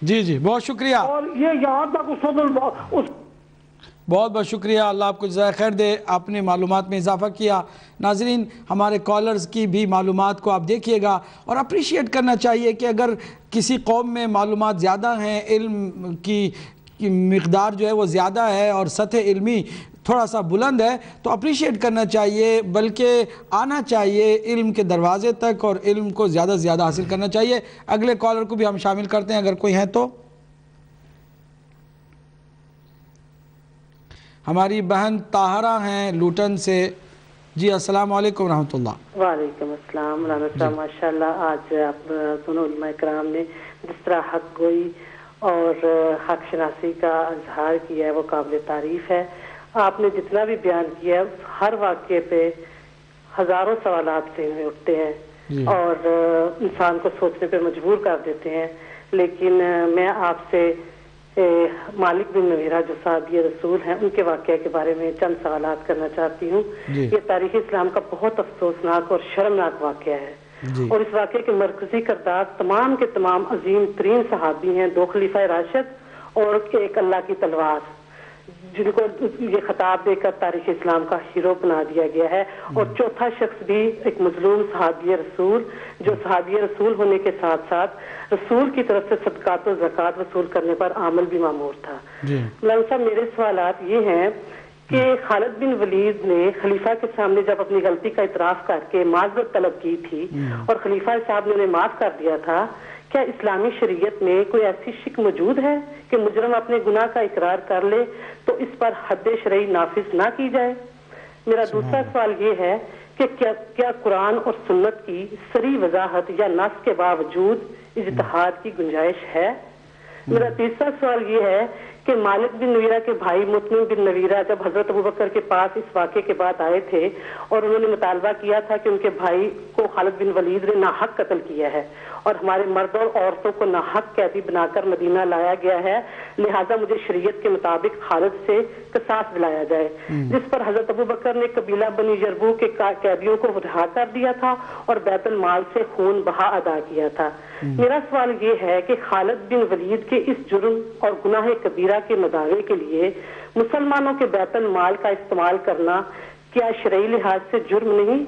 جی جی بہت شکریہ، اور یہ یہاں تک بہت بہت شکریہ، اللہ آپ کو جزائے خیر دے، آپ نے معلومات میں اضافہ کیا۔ ناظرین ہمارے کالرز کی بھی معلومات کو آپ دیکھیے گا اور اپریشیٹ کرنا چاہیے کہ اگر کسی قوم میں معلومات زیادہ ہیں، علم کی مقدار جو ہے وہ زیادہ ہے اور سطح علمی تھوڑا سا بلند ہے تو اپریشیٹ کرنا چاہیے، بلکہ آنا چاہیے علم کے دروازے تک اور علم کو زیادہ سے زیادہ حاصل کرنا چاہیے۔ اگلے کالر کو بھی ہم شامل کرتے ہیں اگر کوئی ہے تو۔ ہماری بہن طاہرہ ہیں لوٹن سے۔ جی السلام علیکم ورحمۃ اللہ۔ وعلیکم السلام ورحمۃ اللہ۔ ماشاء اللہ آج آپ دونوں علماء کرام نے جس طرح حق گوئی اور حق شناسی کا اظہار کیا ہے وہ قابل تعریف ہے۔ آپ نے جتنا بھی بیان کیا ہے ہر واقعے پہ ہزاروں سوالات ذہن میں اٹھتے ہیں اور انسان کو سوچنے پہ مجبور کر دیتے ہیں، لیکن میں آپ سے مالک بن نویرہ جو صحابی رسول ہیں ان کے واقعے کے بارے میں چند سوالات کرنا چاہتی ہوں۔ یہ تاریخ اسلام کا بہت افسوسناک اور شرمناک واقعہ ہے اور اس واقعے کے مرکزی کردار تمام کے تمام عظیم ترین صحابی ہیں، 2 خلیفہ راشد اور ایک اللہ کی تلوار، جن کو یہ خطاب دے کر تاریخ اسلام کا ہیرو بنا دیا گیا ہے، اور چوتھا شخص بھی ایک مظلوم صحابی رسول جو صحابی رسول ہونے کے ساتھ ساتھ رسول کی طرف سے صدقات و زکوٰۃ وصول کرنے پر عامل بھی مامور تھا۔ مولانا صاحب میرے سوالات یہ ہیں کہ خالد بن ولید نے خلیفہ کے سامنے جب اپنی غلطی کا اعتراف کر کے معذرت طلب کی تھی اور خلیفہ صاحب نے انہیں معاف کر دیا تھا، کیا اسلامی شریعت میں کوئی ایسی شک موجود ہے کہ مجرم اپنے گناہ کا اقرار کر لے تو اس پر حد شرعی نافذ نہ کی جائے؟ میرا دوسرا سوال یہ ہے کہ کیا قرآن اور سنت کی صریح وضاحت یا نص کے باوجود اجتہاد کی گنجائش ہے؟ میرا تیسرا سوال یہ ہے کہ مالک بن نویرہ کے بھائی مطمئن بن نویرہ جب حضرت ابوبکر کے پاس اس واقعے کے بعد آئے تھے اور انہوں نے مطالبہ کیا تھا کہ ان کے بھائی کو خالد بن ولید نے ناحق قتل کیا ہے اور ہمارے مرد اور عورتوں کو ناحق قیدی بنا کر مدینہ لایا گیا ہے، لہٰذا مجھے شریعت کے مطابق خالد سے قصاص دلایا جائے، جس پر حضرت ابوبکر نے قبیلہ بنی یربوع کے قیدیوں کو رہا کر دیا تھا اور بیت المال سے خون بہا ادا کیا تھا۔ میرا سوال یہ ہے کہ خالد بن ولید کے اس جرم اور گناہ کبیرہ کے مداوے کے لیے مسلمانوں کے بیت المال کا استعمال کرنا کیا شرعی لحاظ سے جرم نہیں؟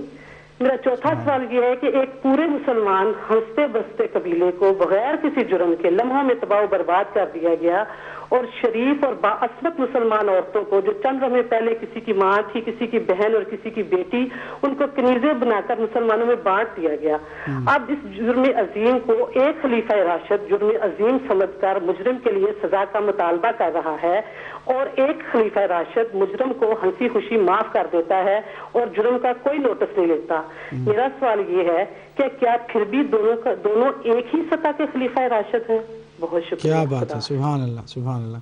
میرا چوتھا سوال یہ ہے کہ ایک پورے مسلمان ہنستے بستے قبیلے کو بغیر کسی جرم کے لمحوں میں تباہ و برباد کر دیا گیا اور شریف اور باعصمت مسلمان عورتوں کو جو چند لمحے پہلے کسی کی ماں تھی، کسی کی بہن اور کسی کی بیٹی، ان کو کنیزیں بنا کر مسلمانوں میں بانٹ دیا گیا۔ اب اس جرم عظیم کو ایک خلیفہ راشد جرم عظیم سمجھ کر مجرم کے لیے سزا کا مطالبہ کر رہا ہے اور ایک خلیفہ راشد مجرم کو ہنسی خوشی معاف کر دیتا ہے اور جرم کا کوئی نوٹس نہیں لیتا۔ میرا سوال یہ ہے کہ کیا پھر بھی دونوں ایک ہی سطح کے خلیفہ راشد ہیں؟ بہت شکریہ۔ کیا بات ہے، سبحان اللہ سبحان اللہ،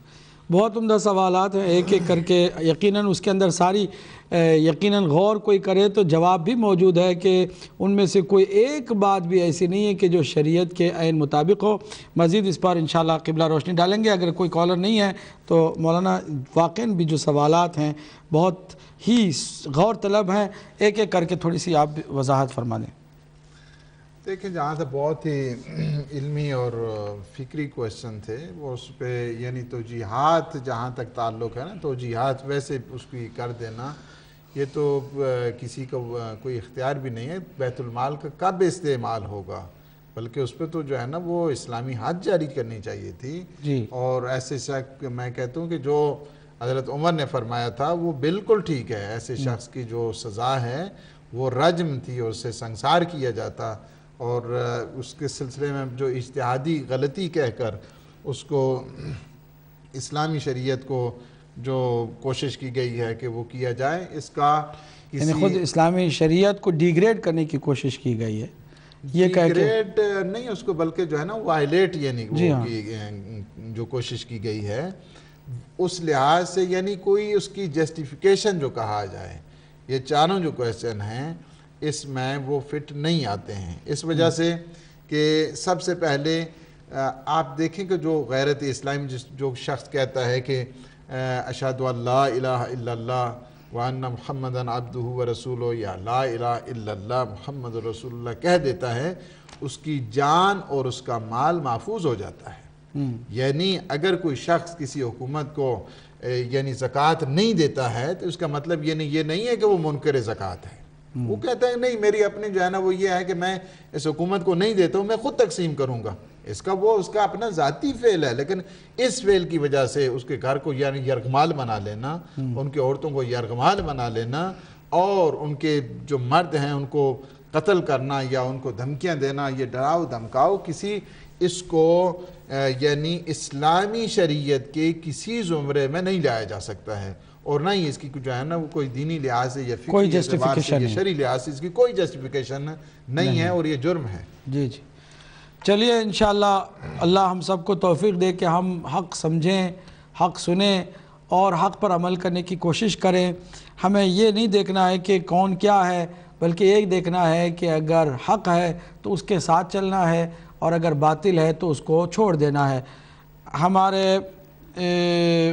بہت عمدہ سوالات ہیں، ایک ایک کر کے یقیناً اس کے اندر ساری یقیناً غور کوئی کرے تو جواب بھی موجود ہے کہ ان میں سے کوئی ایک بات بھی ایسی نہیں ہے کہ جو شریعت کے عین مطابق ہو۔ مزید اس پر انشاءاللہ قبلہ روشنی ڈالیں گے۔ اگر کوئی کالر نہیں ہے تو مولانا واقعاً بھی جو سوالات ہیں بہت ہی غور طلب ہیں، ایک ایک کر کے تھوڑی سی آپ وضاحت فرما دیں۔ دیکھیں جہاں سے بہت ہی علمی اور فکری کویسچن تھے وہ اس پہ یعنی توجیحات جہاں تک تعلق ہے نا، توجیحات ویسے اس کی کر دینا یہ تو کسی کو کوئی اختیار بھی نہیں ہے۔ بیت المال کا کب استعمال ہوگا، بلکہ اس پہ تو جو ہے نا وہ اسلامی حد جاری کرنی چاہیے تھی۔ اور ایسے شخص میں کہتا ہوں کہ جو حضرت عمر نے فرمایا تھا وہ بالکل ٹھیک ہے، ایسے شخص کی جو سزا ہے وہ رجم تھی اور اسے سنسار کیا جاتا، اور اس کے سلسلے میں جو اجتہادی غلطی کہہ کر اس کو اسلامی شریعت کو جو کوشش کی گئی ہے کہ وہ کیا جائے، اس کا یعنی خود اسلامی شریعت کو ڈیگریڈ کرنے کی کوشش کی گئی ہے، یہ ڈیگریڈ نہیں اس کو بلکہ جو ہے نا وائلیٹ یعنی جو کوشش کی گئی ہے اس لحاظ سے، یعنی کوئی اس کی جسٹیفیکیشن جو کہا جائے، یہ چاروں جو کویسچن ہیں اس میں وہ فٹ نہیں آتے ہیں، اس وجہ سے کہ سب سے پہلے آپ دیکھیں کہ جو غیرت اسلامی جو شخص کہتا ہے کہ اشہد ان لا الہ الا اللہ وان محمد عبدہ ورسولہ، یا لا الہ الا اللہ محمد رسول اللہ کہہ دیتا ہے، اس کی جان اور اس کا مال محفوظ ہو جاتا ہے۔ یعنی اگر کوئی شخص کسی حکومت کو یعنی زکوٰۃ نہیں دیتا ہے تو اس کا مطلب یہ نہیں ہے کہ وہ منکر زکوٰۃ ہے. وہ کہتا ہے نہیں میری اپنی جو ہے نا وہ یہ ہے کہ میں اس حکومت کو نہیں دیتا ہوں, میں خود تقسیم کروں گا. اس کا اپنا ذاتی فعل ہے, لیکن اس فعل کی وجہ سے اس کے گھر کو یعنی یرغمال بنا لینا, ان کی عورتوں کو یرغمال بنا لینا اور ان کے جو مرد ہیں ان کو قتل کرنا یا ان کو دھمکیاں دینا, یہ ڈراؤ دھمکاؤ کسی اس کو یعنی اسلامی شریعت کے کسی زمرے میں نہیں لایا جا سکتا ہے, اور نہ ہی اس کی جو ہے نا وہ کوئی دینی لحاظ سے یا فقہی اعتبار سے یا شرعی لحاظ سے اس کی کوئی جسٹیفیکیشن نہیں ہے, اور یہ جرم ہے. جی جی چلیے انشاءاللہ اللہ ہم سب کو توفیق دے کہ ہم حق سمجھیں, حق سنیں اور حق پر عمل کرنے کی کوشش کریں. ہمیں یہ نہیں دیکھنا ہے کہ کون کیا ہے, بلکہ ایک دیکھنا ہے کہ اگر حق ہے تو اس کے ساتھ چلنا ہے اور اگر باطل ہے تو اس کو چھوڑ دینا ہے. ہمارے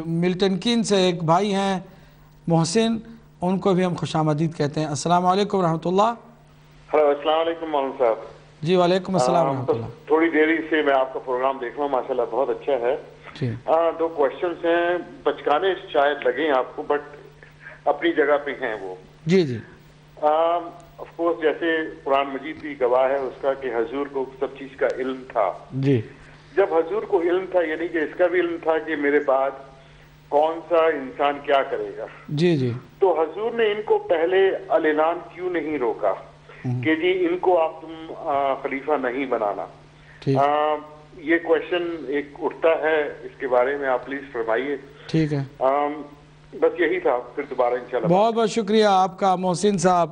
ملٹن کین سے ایک بھائی ہیں محسن, ان کو بھی ہم خوش آمدید کہتے ہیں. السلام علیکم ورحمۃ اللہ. ہلو السلام علیکم مولانا صاحب. جی وعلیکم السلام ورحمۃ اللہ. تھوڑی دیری سے میں آپ کا پروگرام دیکھ رہا ہوں, ماشاءاللہ بہت اچھا ہے. دو کوشچنس ہیں, بچکانے شاید لگیں آپ کو بٹ اپنی جگہ پہ ہیں وہ. جی جی آف کورس جیسے قرآن مجید بھی گواہ ہے اس کا کہ حضور کو سب چیز کا علم تھا. جی جب حضور کو علم تھا یعنی کہ اس کا بھی علم تھا کہ میرے بعد کون سا انسان کیا کرے گا. جی جی تو حضور نے ان کو پہلے اعلان کیوں نہیں روکا کہ جی ان کو آپ تم خلیفہ نہیں بنانا. یہ کویشچن ایک اٹھتا ہے, اس کے بارے میں آپ پلیز فرمائیے. ٹھیک ہے, بس یہی تھا, پھر دوبارہ انشاءاللہ. بہت بہت شکریہ آپ کا محسن صاحب,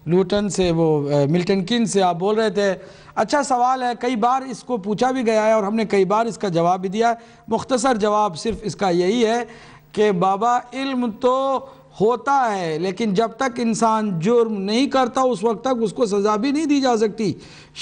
لوٹن سے وہ ملٹن کین سے آپ بول رہے تھے. اچھا سوال ہے, کئی بار اس کو پوچھا بھی گیا ہے اور ہم نے کئی بار اس کا جواب بھی دیا ہے. مختصر جواب صرف اس کا یہی ہے کہ بابا علم تو ہوتا ہے لیکن جب تک انسان جرم نہیں کرتا اس وقت تک اس کو سزا بھی نہیں دی جا سکتی.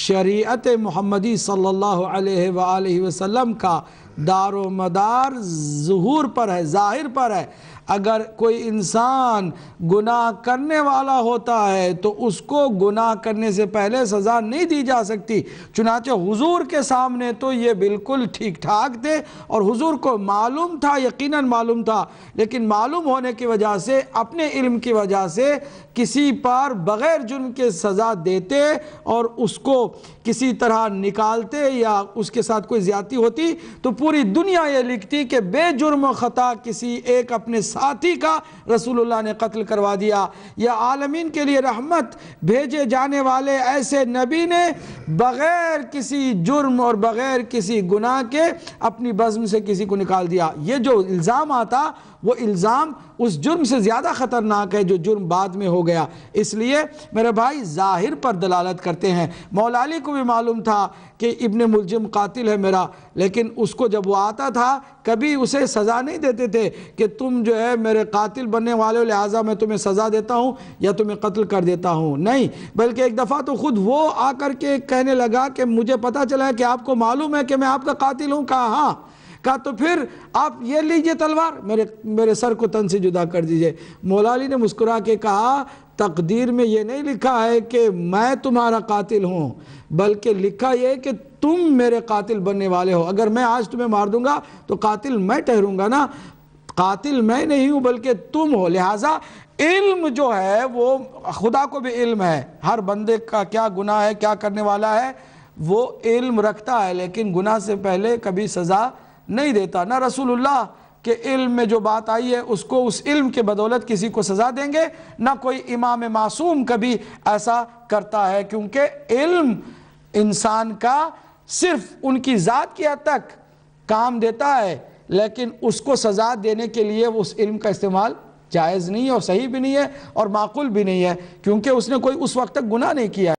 شریعت محمدی صلی اللہ علیہ وآلہ وسلم کا دار و مدار ظہور پر ہے, ظاہر پر ہے. اگر کوئی انسان گناہ کرنے والا ہوتا ہے تو اس کو گناہ کرنے سے پہلے سزا نہیں دی جا سکتی. چنانچہ حضور کے سامنے تو یہ بالکل ٹھیک ٹھاک تھے اور حضور کو معلوم تھا, یقیناً معلوم تھا, لیکن معلوم ہونے کی وجہ سے, اپنے علم کی وجہ سے کسی پر بغیر جرم کے سزا دیتے اور اس کو کسی طرح نکالتے یا اس کے ساتھ کوئی زیادتی ہوتی تو پوری دنیا یہ لکھتی کہ بے جرم و خطا کسی ایک اپنے ساتھی کا رسول اللہ نے قتل کروا دیا, یا عالمین کے لیے رحمت بھیجے جانے والے ایسے نبی نے بغیر کسی جرم اور بغیر کسی گناہ کے اپنی بزم سے کسی کو نکال دیا. یہ جو الزام آتا وہ الزام اس جرم سے زیادہ خطرناک ہے جو جرم بعد میں ہو گیا. اس لیے میرے بھائی ظاہر پر دلالت کرتے ہیں. مولا علی کو بھی معلوم تھا کہ ابن ملجم قاتل ہے میرا, لیکن اس کو جب وہ آتا تھا کبھی اسے سزا نہیں دیتے تھے کہ تم جو ہے میرے قاتل بننے والے ہو لہٰذا میں تمہیں سزا دیتا ہوں یا تمہیں قتل کر دیتا ہوں. نہیں, بلکہ ایک دفعہ تو خود وہ آ کر کے کہنے لگا کہ مجھے پتہ چلا ہے کہ آپ کو معلوم ہے کہ میں آپ کا قاتل ہوں. کہا ہاں. کہا تو پھر آپ یہ لیجئے تلوار, میرے سر کو تن سے جدا کر دیجئے. مولا علی نے مسکرا کے کہا تقدیر میں یہ نہیں لکھا ہے کہ میں تمہارا قاتل ہوں, بلکہ لکھا یہ کہ تم میرے قاتل بننے والے ہو. اگر میں آج تمہیں مار دوں گا تو قاتل میں ٹھہروں گا نا, قاتل میں نہیں ہوں بلکہ تم ہو. لہٰذا علم جو ہے وہ خدا کو بھی علم ہے, ہر بندے کا کیا گناہ ہے کیا کرنے والا ہے وہ علم رکھتا ہے, لیکن گناہ سے پہلے کبھی سزا نہیں دیتا. نہ رسول اللہ کے علم میں جو بات آئی ہے اس کو اس علم کے بدولت کسی کو سزا دیں گے, نہ کوئی امام معصوم کبھی ایسا کرتا ہے, کیونکہ علم انسان کا صرف ان کی ذات کی حد تک کام دیتا ہے, لیکن اس کو سزا دینے کے لیے اس علم کا استعمال جائز نہیں ہے اور صحیح بھی نہیں ہے اور معقول بھی نہیں ہے, کیونکہ اس نے کوئی اس وقت تک گناہ نہیں کیا ہے.